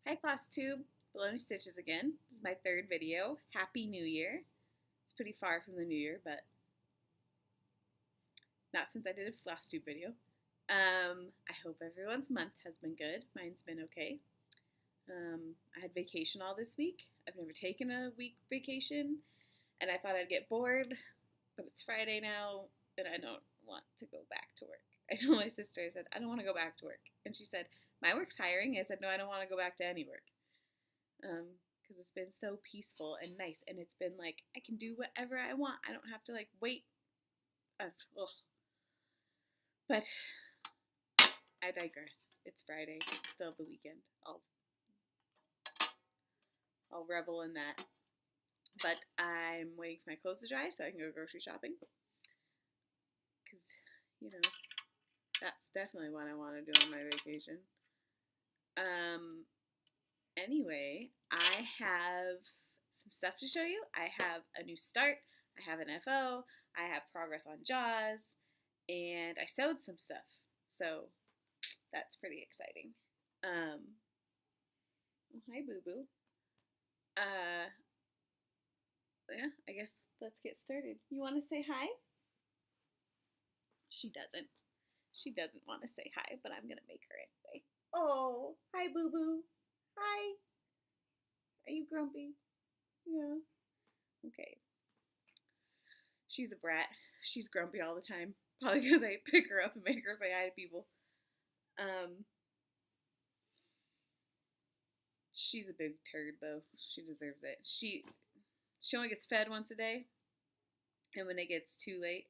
Hi Flosstube, Baloney Stitches again. This is my third video. Happy New Year. It's pretty far from the New Year, but not since I did a Flosstube video. I hope everyone's month has been good. Mine's been okay. I had vacation all this week. I've never taken a week vacation, and I thought I'd get bored, but it's Friday now, and I don't want to go back to work. I told my sister, I said, I don't want to go back to work. And she said, my work's hiring. I said, no, I don't want to go back to any work. Because it's been so peaceful and nice, and it's been like, I can do whatever I want. I don't have to like wait. But I digress. It's Friday. Still have the weekend. I'll revel in that. But I'm waiting for my clothes to dry so I can go grocery shopping. Because, that's definitely what I want to do on my vacation. Anyway, I have some stuff to show you. I have a new start. I have an FO. I have progress on JAWS. And I sewed some stuff. So that's pretty exciting. Oh, hi, Boo-Boo. Yeah, I guess let's get started. You want to say hi? She doesn't. She doesn't want to say hi, but I'm going to make her anyway. Oh, hi, Boo-Boo. Hi. Are you grumpy? Yeah. Okay. She's a brat. She's grumpy all the time. Probably because I pick her up and make her say hi to people. She's a big turd, though. She deserves it. She only gets fed once a day. And when it gets too late,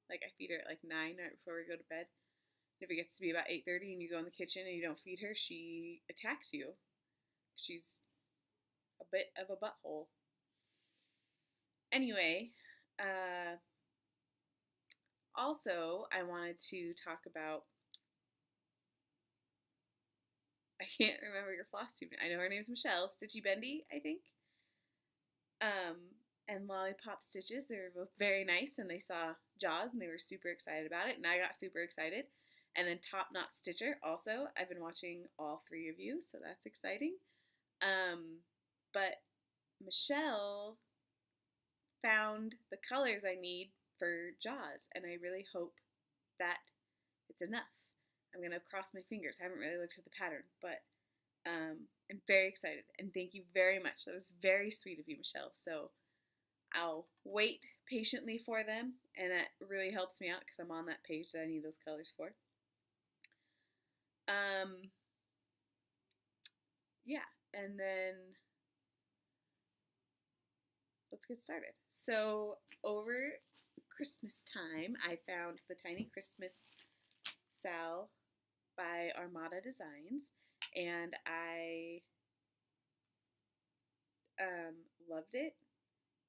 like I feed her at like 9 right before we go to bed. If it gets to be about 8:30 and you go in the kitchen and you don't feed her, she attacks you. She's a bit of a butthole. Anyway, also I wanted to talk about, I can't remember your Flosstube. I know her name's Michelle. Stitchy Bendy, I think. And Lollipop Stitches. They were both very nice, and they saw JAWS, and they were super excited about it, and I got super excited. And then Top Knot Stitcher, also. I've been watching all three of you, so that's exciting. But Michelle found the colors I need for JAWS, and I really hope that it's enough. I'm going to cross my fingers. I haven't really looked at the pattern, but I'm very excited, and thank you very much. That was very sweet of you, Michelle. So I'll wait patiently for them, and that really helps me out because I'm on that page that I need those colors for. Yeah, and then let's get started. So over Christmas time, I found the Tiny Christmas Sal by Armada Designs, and I loved it,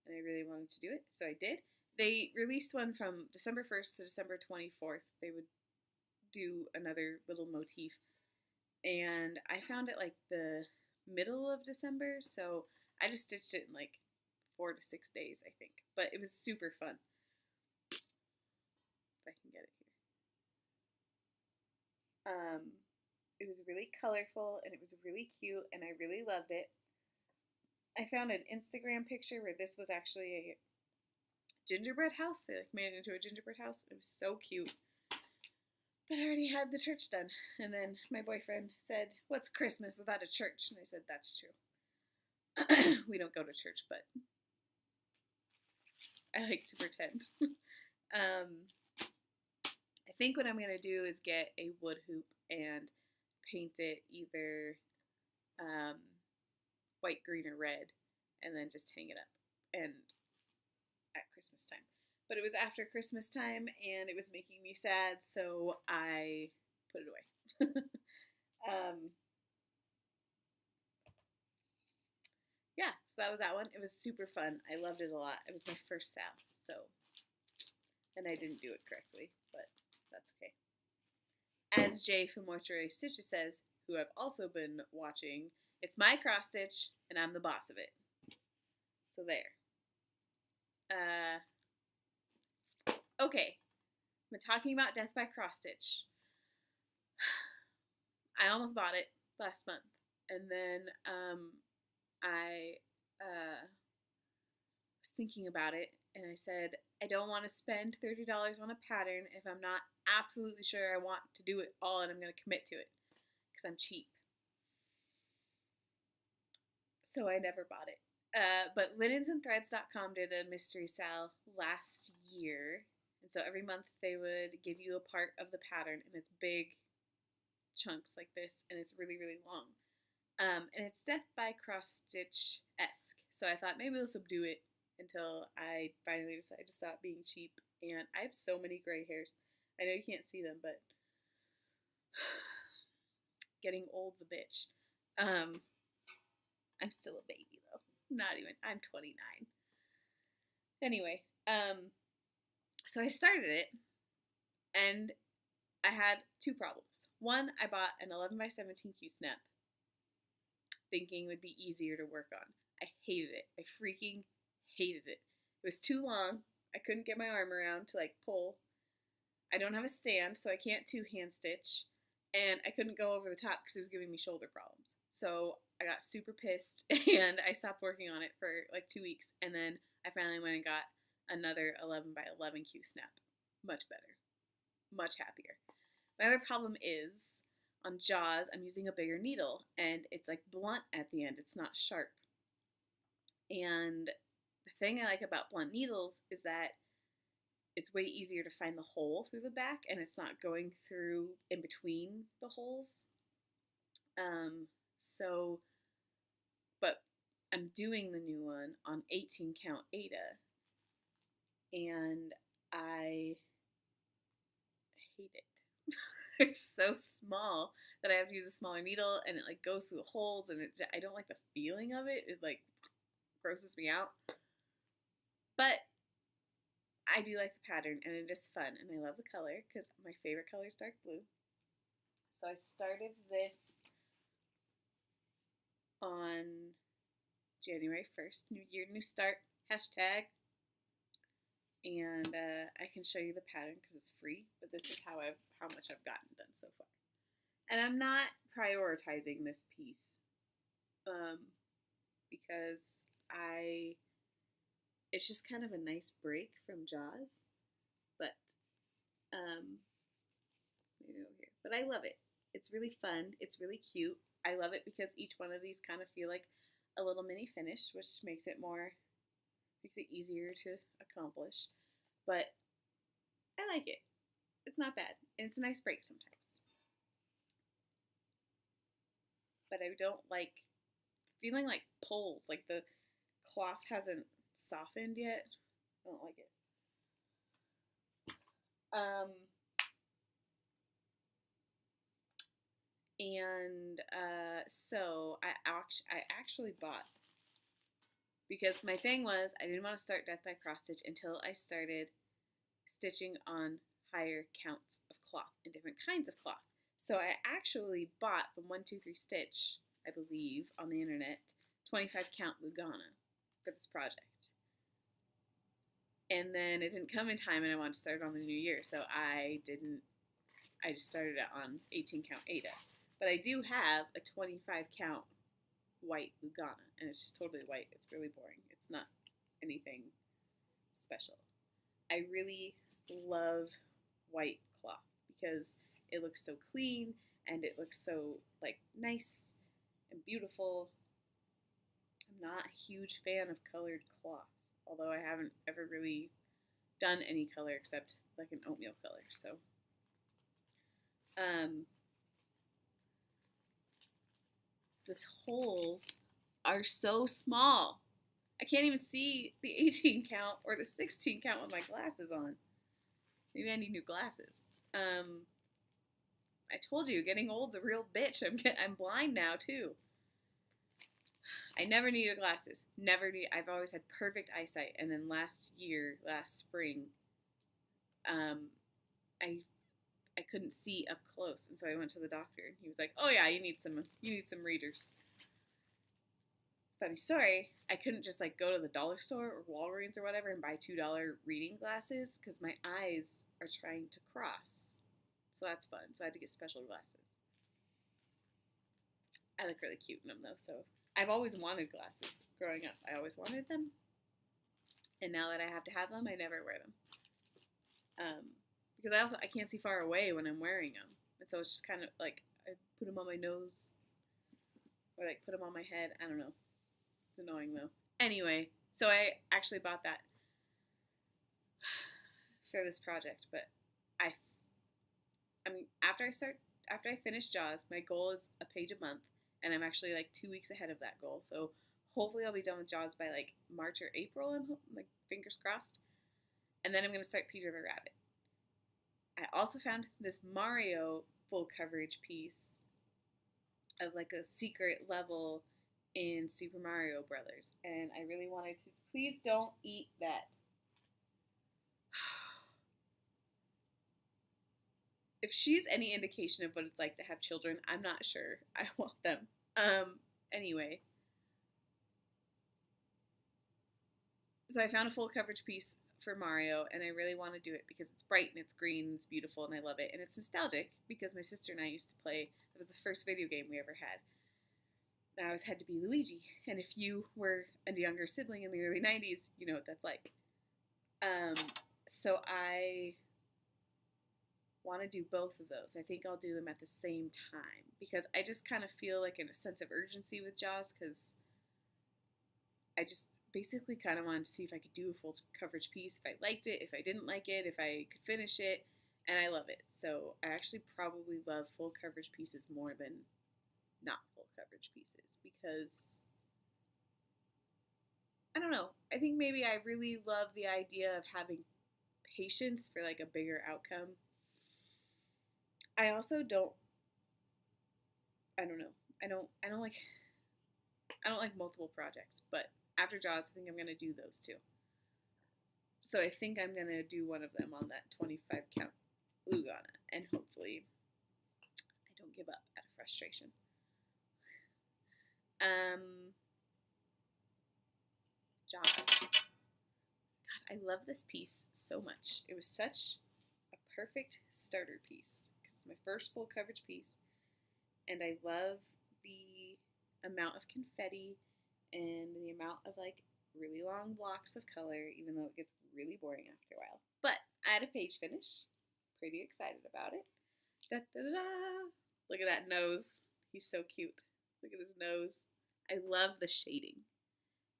and I really wanted to do it, so I did. They released one from December 1st to December 24th. They would do another little motif, and I found it like the middle of December, so I just stitched it in like 4 to 6 days, I think, but it was super fun. If I can get it here. It was really colorful, and it was really cute, and I really loved it. I found an Instagram picture where this was actually a gingerbread house. They like made it into a gingerbread house. It was so cute. But I already had the church done. And then my boyfriend said, what's Christmas without a church? And I said, that's true. We don't go to church, but I like to pretend. I think what I'm going to do is get a wood hoop and paint it either white, green, or red, and then just hang it up and at Christmas time. But it was after Christmas time, and it was making me sad, so I put it away. Yeah, so that was that one. It was super fun. I loved it a lot. It was my first Sal, so, and I didn't do it correctly, but that's okay. As Jay from Mortuary Stitches says, who I've also been watching, it's my cross stitch, and I'm the boss of it. So there. Okay, I'm talking about Death by Cross Stitch. I almost bought it last month, And then I was thinking about it, and I said, I don't want to spend $30 on a pattern if I'm not absolutely sure I want to do it all and I'm going to commit to it because I'm cheap. So I never bought it. But linensandthreads.com did a mystery sale last year. And so every month they would give you a part of the pattern, and it's big chunks like this, and it's really, really long. And it's death by cross stitch esque. So I thought maybe this will do it until I finally decided to stop being cheap. And I have so many gray hairs. I know you can't see them, but getting old's a bitch. I'm still a baby though. Not even. I'm 29. Anyway, so I started it, and I had two problems. One, I bought an 11 by 17 Q-snap, thinking it would be easier to work on. I hated it. I freaking hated it. It was too long. I couldn't get my arm around to like pull. I don't have a stand, so I can't two-hand stitch, and I couldn't go over the top because it was giving me shoulder problems. So I got super pissed, and I stopped working on it for like 2 weeks, and then I finally went and got another 11 by 11 Q-snap. Much better. Much happier. My other problem is, on Jaws, I'm using a bigger needle, and it's like blunt at the end. It's not sharp. And the thing I like about blunt needles is that it's way easier to find the hole through the back, and it's not going through in between the holes. But I'm doing the new one on 18 count Aida, and I hate it. It's so small that I have to use a smaller needle, and it like goes through the holes, and I don't like the feeling of it. It like grosses me out. But I do like the pattern, and it is fun, and I love the color because my favorite color is dark blue. So I started this on January 1st. New year, new start, hashtag. And I can show you the pattern because it's free, but this is how much I've gotten done so far. And I'm not prioritizing this piece because it's just kind of a nice break from Jaws, but maybe over here. But I love it. It's really fun. It's really cute. I love it because each one of these kind of feel like a little mini finish, which makes it easier to accomplish. But I like it. It's not bad. And it's a nice break sometimes. But I don't like feeling like pulls, like the cloth hasn't softened yet. I don't like it. So I actually bought, because my thing was I didn't want to start death by cross stitch until I started stitching on higher counts of cloth and different kinds of cloth. So I actually bought from 123 Stitch, I believe, on the internet, 25 count Lugana for this project. And then it didn't come in time, and I wanted to start it on the new year, so I just started it on 18 count Aida. But I do have a 25 count white Lugana, and it's just totally white. It's really boring. It's not anything special. I really love white cloth because it looks so clean, and it looks so like nice and beautiful. I'm not a huge fan of colored cloth, although I haven't ever really done any color except like an oatmeal color. So these holes are so small. I can't even see the 18 count or the 16 count with my glasses on. Maybe I need new glasses. I told you, getting old's a real bitch. I'm blind now too. I never needed glasses. I've always had perfect eyesight. And then last spring, I couldn't see up close, and so I went to the doctor, and he was like, "Oh yeah, you need some readers." Funny story, I couldn't just like go to the dollar store or Walgreens or whatever and buy $2 reading glasses because my eyes are trying to cross. So that's fun. So I had to get special glasses. I look really cute in them though. So I've always wanted glasses growing up. I always wanted them, and now that I have to have them, I never wear them. Because I can't see far away when I'm wearing them, and so it's just kind of like I put them on my nose or like put them on my head. I don't know. It's annoying though. Anyway, so I actually bought that for this project, but I after I finish Jaws, my goal is a page a month, and I'm actually like 2 weeks ahead of that goal. So hopefully I'll be done with Jaws by like March or April. I'm like fingers crossed, and then I'm gonna start Peter the Rabbit. I also found this Mario full coverage piece of like a secret level in Super Mario Brothers, and I really wanted to. Please don't eat that. If she's any indication of what it's like to have children, I'm not sure I want them. Anyway. So I found a full coverage piece for Mario, and I really want to do it because it's bright and it's green and it's beautiful and I love it. And it's nostalgic because my sister and I used to play, it was the first video game we ever had. I always had to be Luigi. And if you were a younger sibling in the early 90s, you know what that's like. So I want to do both of those. I think I'll do them at the same time because I just kind of feel like in a sense of urgency with Jaws because I just basically kind of wanted to see if I could do a full coverage piece, if I liked it, if I didn't like it, if I could finish it, and I love it. So I actually probably love full coverage pieces more than not full coverage pieces because I don't know. I think maybe I really love the idea of having patience for like a bigger outcome. I also don't I don't know. I don't like multiple projects, but after Jaws, I think I'm gonna do those two. So I think I'm gonna do one of them on that 25 count Lugana, and hopefully I don't give up out of frustration. Jaws. God, I love this piece so much. It was such a perfect starter piece. It's my first full coverage piece, and I love the amount of confetti and the amount of like really long blocks of color, even though it gets really boring after a while. But I had a page finish. Pretty excited about it. Da, da, da, da. Look at that nose. He's so cute. Look at his nose. I love the shading.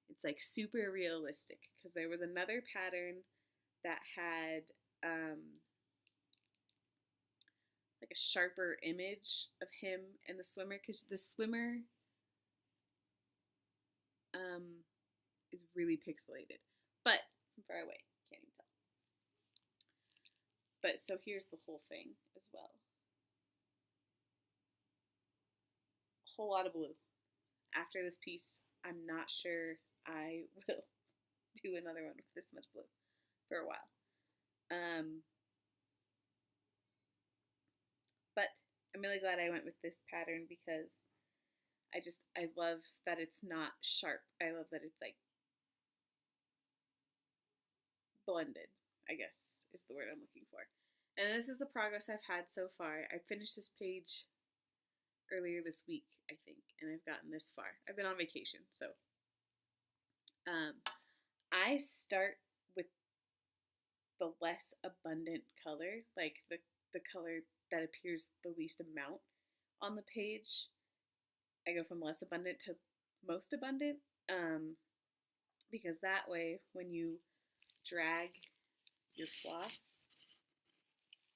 It's like super realistic because there was another pattern that had like a sharper image of him and the swimmer because the swimmer is really pixelated, but from far away, can't even tell. But so here's the whole thing as well. A whole lot of blue. After this piece, I'm not sure I will do another one with this much blue for a while. But I'm really glad I went with this pattern because I love that it's not sharp. I love that it's like blended, I guess is the word I'm looking for. And this is the progress I've had so far. I finished this page earlier this week, I think, and I've gotten this far. I've been on vacation, so I start with the less abundant color, like the color that appears the least amount on the page. I go from less abundant to most abundant, because that way when you drag your floss,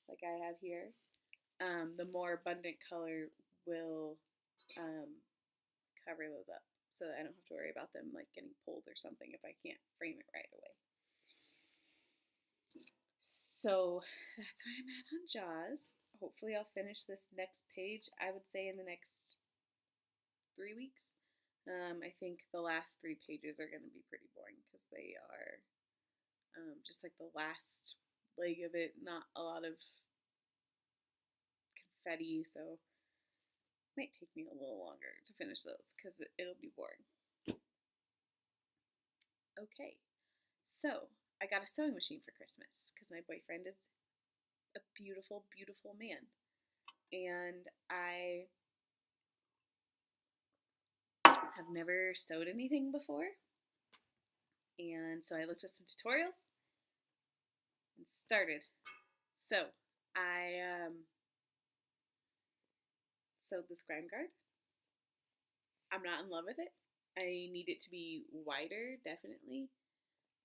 like I have here, the more abundant color will cover those up so that I don't have to worry about them like getting pulled or something if I can't frame it right away. So that's where I'm at on Jaws. Hopefully I'll finish this next page, I would say in the next 3 weeks. I think the last 3 pages are going to be pretty boring because they are just like the last leg of it, not a lot of confetti, so it might take me a little longer to finish those because it'll be boring. Okay, so I got a sewing machine for Christmas because my boyfriend is a beautiful, beautiful man, and I have never sewed anything before, and so I looked up some tutorials and started. So I sewed this grime guard. I'm not in love with it. I need it to be wider, definitely,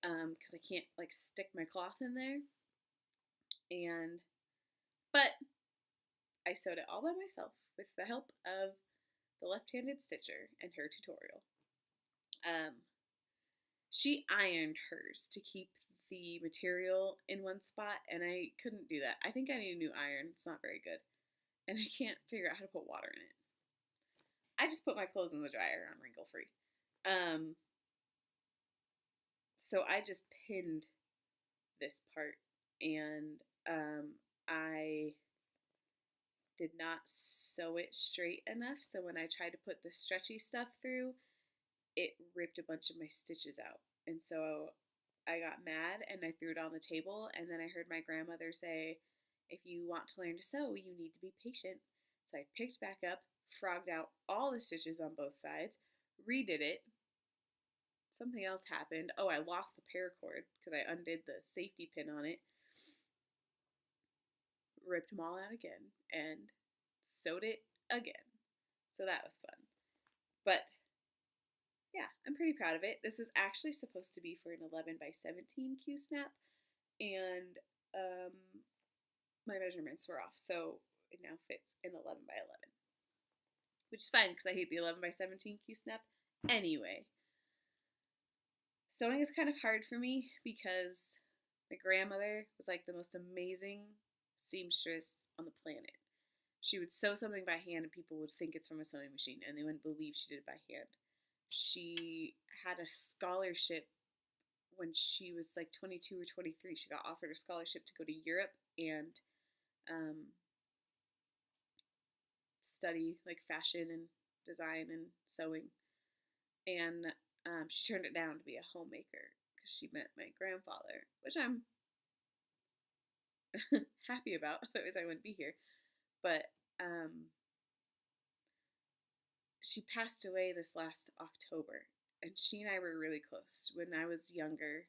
because I can't like stick my cloth in there. But I sewed it all by myself with the help of the left-handed stitcher and her tutorial. She ironed hers to keep the material in one spot, and I couldn't do that. I think I need a new iron. It's not very good. And I can't figure out how to put water in it. I just put my clothes in the dryer. I'm wrinkle-free. So I just pinned this part, and I did not sew it straight enough, so when I tried to put the stretchy stuff through, it ripped a bunch of my stitches out. And so I got mad and I threw it on the table, and then I heard my grandmother say, if you want to learn to sew, you need to be patient. So I picked back up, frogged out all the stitches on both sides, redid it. Something else happened. Oh, I lost the paracord because I undid the safety pin on it. Ripped them all out again and sewed it again. So that was fun. But yeah, I'm pretty proud of it. This was actually supposed to be for an 11 by 17 Q snap, and my measurements were off, so it now fits an 11 by 11, which is fine because I hate the 11 by 17 Q snap anyway. Sewing is kind of hard for me because my grandmother was like the most amazing seamstress on the planet. She would sew something by hand and people would think it's from a sewing machine and they wouldn't believe she did it by hand. She had a scholarship when she was like 22 or 23. She got offered a scholarship to go to Europe and study like fashion and design and sewing. And she turned it down to be a homemaker because she met my grandfather, which I'm happy about, otherwise I wouldn't be here. But she passed away this last October, and she and I were really close when I was younger,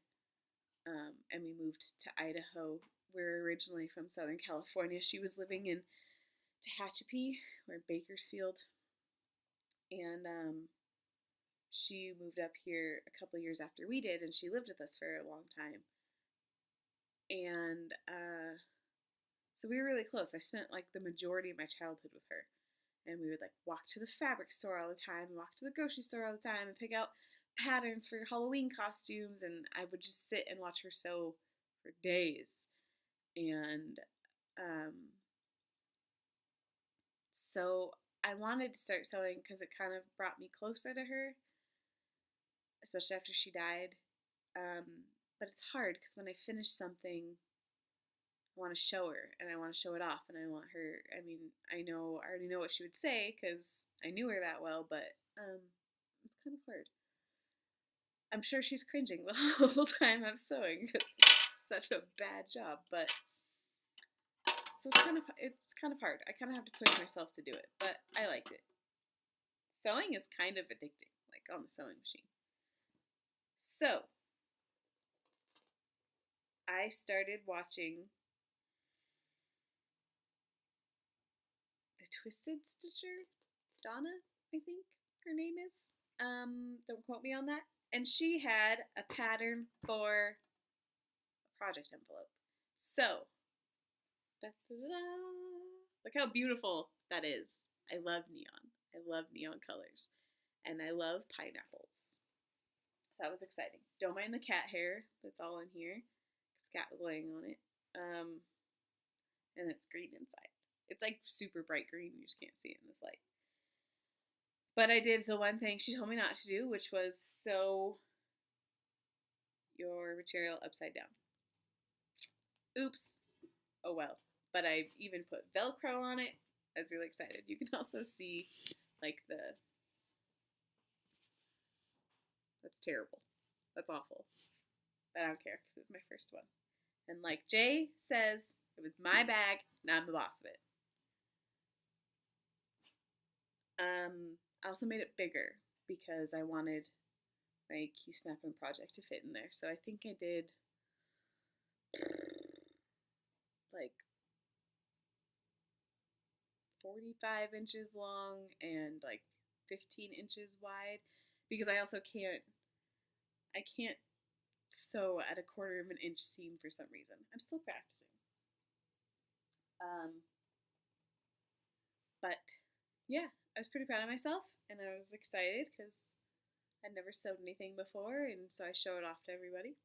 and we moved to Idaho. We're originally from Southern California. She was living in Tehachapi, or Bakersfield, and she moved up here a couple years after we did, and she lived with us for a long time. And so we were really close. I spent like the majority of my childhood with her. And we would like walk to the fabric store all the time, and walk to the grocery store all the time, and pick out patterns for Halloween costumes. And I would just sit and watch her sew for days. And so I wanted to start sewing because it kind of brought me closer to her, especially after she died. But it's hard because when I finish something, I want to show her, and I want to show it off, and I want her, I mean, I already know what she would say, because I knew her that well, but, it's kind of hard. I'm sure she's cringing the whole time I'm sewing, because it's such a bad job, but, so it's kind of hard. I kind of have to push myself to do it, but I liked it. Sewing is kind of addicting, like on the sewing machine. So, I started watching Twisted Stitcher, Donna, I think her name is. Don't quote me on that. And she had a pattern for a project envelope. So, look how beautiful that is. I love neon. I love neon colors. And I love pineapples. So that was exciting. Don't mind the cat hair that's all in here, because the cat was laying on it. And it's green inside. It's like super bright green. You just can't see it in this light. But I did the one thing she told me not to do, which was sew your material upside down. Oops. Oh well. But I even put Velcro on it. I was really excited. You can also see like that's terrible. That's awful. But I don't care because it was my first one. And like Jay says, it was my bag and I'm the boss of it. I also made it bigger because I wanted my Q-snapping project to fit in there. So I think I did like 45 inches long and like 15 inches wide, because I also can't sew at a 1/4 of an inch seam for some reason. I'm still practicing. But yeah, I was pretty proud of myself, and I was excited because I'd never sewed anything before, and so I showed it off to everybody.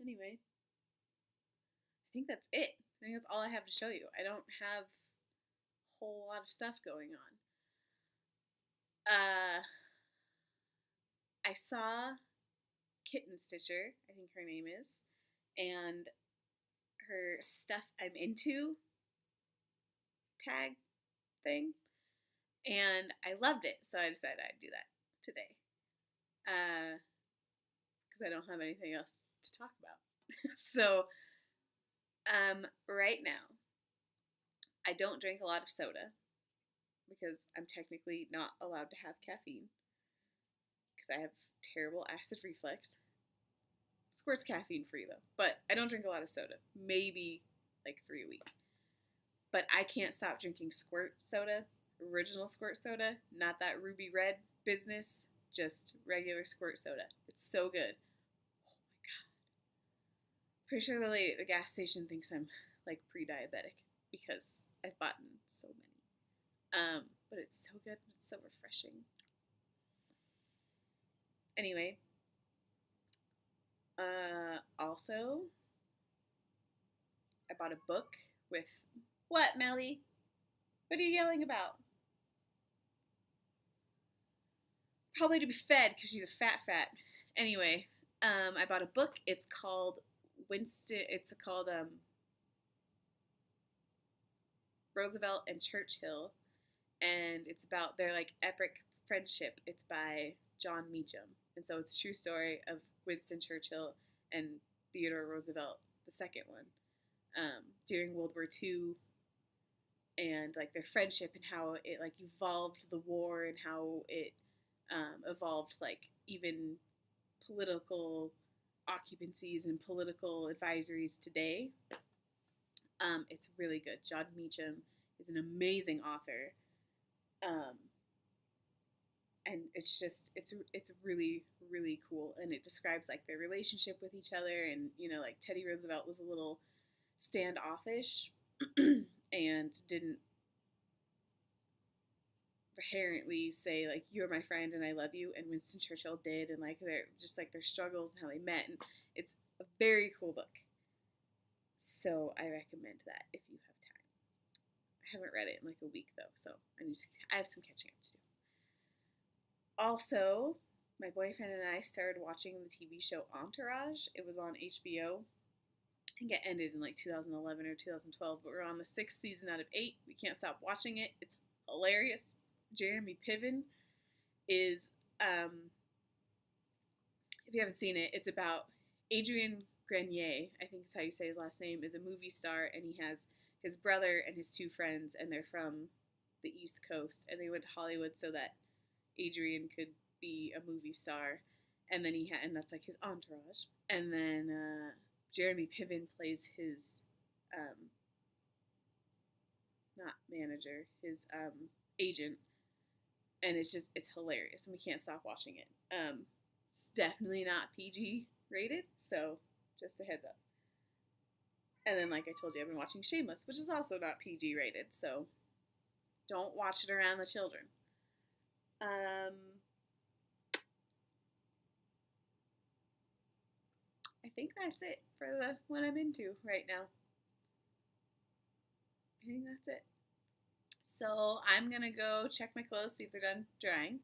Anyway, I think that's it. I think that's all I have to show you. I don't have a whole lot of stuff going on. I saw Kitten Stitcher, I think her name is, and her Stuff I'm Into tag thing, and I loved it, so I decided I'd do that today, because I don't have anything else to talk about. So, right now, I don't drink a lot of soda, because I'm technically not allowed to have caffeine, because I have terrible acid reflux. Squirt's caffeine free though, but I don't drink a lot of soda, maybe like 3 a week. But I can't stop drinking Squirt soda, original Squirt soda, not that ruby red business, just regular Squirt soda. It's so good. Oh my god. Pretty sure the lady at the gas station thinks I'm like pre-diabetic because I've bought so many. But it's so good, it's so refreshing. Anyway, also, I bought a book with, what, Melly? What are you yelling about? Probably to be fed, because she's a fat. Anyway, I bought a book. It's called Roosevelt and Churchill, and it's about their like epic friendship. It's by John Meacham, and so it's a true story of Winston Churchill and Theodore Roosevelt, the second one, during World War II, and like their friendship and how it like evolved the war, and how it evolved like even political occupancies and political advisories today. It's really good. John Meacham is an amazing author, and it's really, really cool, and it describes like their relationship with each other, and like Teddy Roosevelt was a little standoffish and didn't inherently say like, you're my friend and I love you, and Winston Churchill did, and like their struggles and how they met, and it's a very cool book, so I recommend that if you have time. I haven't read it in like a week though, so I have some catching up to do. Also, my boyfriend and I started watching the TV show Entourage. It was on HBO. I think it ended in like 2011 or 2012, but we're on the 6th season out of 8. We can't stop watching it. It's hilarious. Jeremy Piven is, if you haven't seen it, it's about Adrian Grenier, I think is how you say his last name, is a movie star, and he has his brother and his 2 friends, and they're from the East Coast, and they went to Hollywood so that Adrian could be a movie star, and then and that's like his entourage, and then Jeremy Piven plays his not manager, his agent, and it's hilarious, and we can't stop watching it. It's definitely not PG rated, so just a heads up. And then, like I told you, I've been watching Shameless, which is also not PG rated, so don't watch it around the children. I think that's it for what I'm into right now. I think that's it. So I'm going to go check my clothes, see if they're done drying,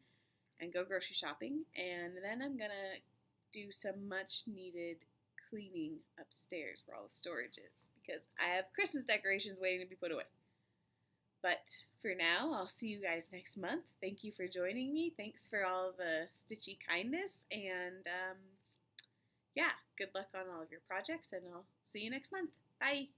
and go grocery shopping. And then I'm going to do some much needed cleaning upstairs where all the storage is, because I have Christmas decorations waiting to be put away. But for now, I'll see you guys next month. Thank you for joining me. Thanks for all the stitchy kindness. And yeah, good luck on all of your projects, and I'll see you next month. Bye.